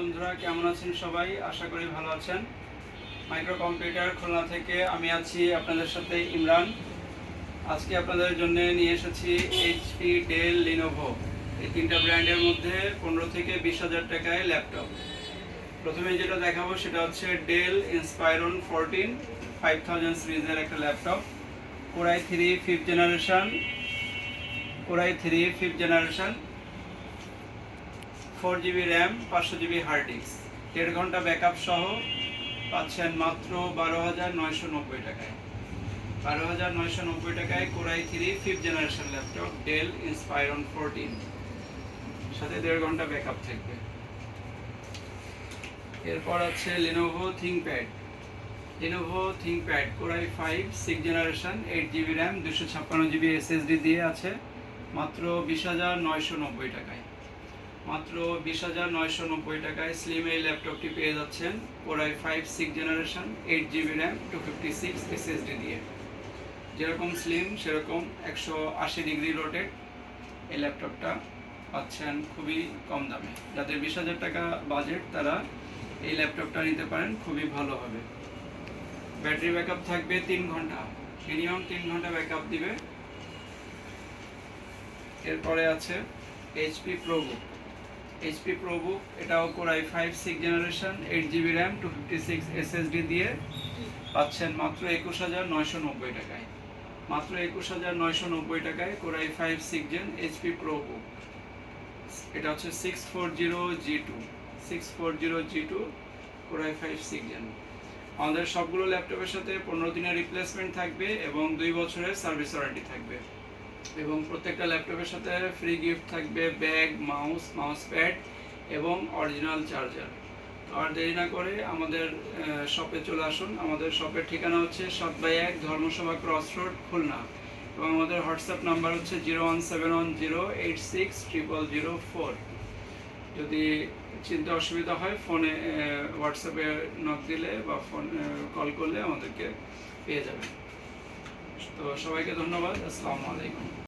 বন্ধুরা, কেমন আছেন সবাই? আশা করি ভালো আছেন। মাইক্রো কম্পিউটার খুলনা থেকে আমি আছি আপনাদের সাথে ইমরান। আজকে আপনাদের জন্য নিয়ে এসেছি এইচপি, ডেল, লিনোভো এই তিনটা ব্র্যান্ডের মধ্যে 15 থেকে 20,000 টাকায় ল্যাপটপ। প্রথমে যেটা দেখাবো সেটা হচ্ছে ডেল ইন্সপায়রন 14 5000 সিরিজের একটা laptop. Core i 3 5th generation, 4GB RAM, 500GB hard disk, 1.5 ঘন্টা ব্যাকআপ সহ পাচ্ছেন মাত্র 12,990 টাকায়। 12,990 টাকায় core i 3 5th generation laptop del Inspiron 14, সাথে 1.5 ঘন্টা ব্যাকআপ থাকবে। এরপর আছে Lenovo ThinkPad core i 5 6th generation, 8GB RAM, 256GB SSD দিয়ে আছে মাত্র 20,990 টাকায়। মাত্র 20,990 টাকায় স্লিম এই ল্যাপটপটি পেয়ে যাচ্ছেন core i 5 6th generation, 8GB RAM, 256 SSD দিয়ে। যেরকম স্লিম সেরকম 180 ডিগ্রি রোটেট এই ল্যাপটপটা পাচ্ছেন খুবই কম দামে। যাদের 20,000 টাকা বাজেট তারা এই ল্যাপটপটা নিতে পারেন, খুবই ভালো হবে। ব্যাটারি ব্যাকআপ থাকবে 3 ঘন্টা, মিনিমাম 3 ঘন্টা ব্যাকআপ দিবে। এরপরে আছে এইচপি প্রোবুক, এটাও core i 5 6th generation, 8GB RAM, 256 SSD দিয়ে পাচ্ছেন মাত্র 21,990 টাকায়। মাত্র 21,990 টাকায় core i 5 6th gen HP ProBook. এটা হচ্ছে 640G2 কোরাই 5 6th জেন। আমাদের সবগুলো ল্যাপটপের সাথে 15 দিনের রিপ্লেসমেন্ট থাকবে এবং 2 বছরের সার্ভিস ওয়ারেন্টি থাকবে, এবং প্রত্যেকটা ল্যাপটপের সাথে ফ্রি গিফট থাকবে ব্যাগ, মাউস প্যাড এবং অরিজিনাল চার্জার। তো আর দেরি না করে আমাদের শপে চলে আসুন। আমাদের শপের ঠিকানা হচ্ছে 7/1 ধর্মসভা ক্রস রোড, খুলনা, এবং আমাদের হোয়াটসঅ্যাপ নাম্বার হচ্ছে 01710860004। যদি চিনতে অসুবিধা হয় ফোনে হোয়াটসঅ্যাপে নক দিলে বা ফোন কল করলে আমাদেরকে পেয়ে যাবেন। তো সবাইকে ধন্যবাদ। আসসালামু আলাইকুম।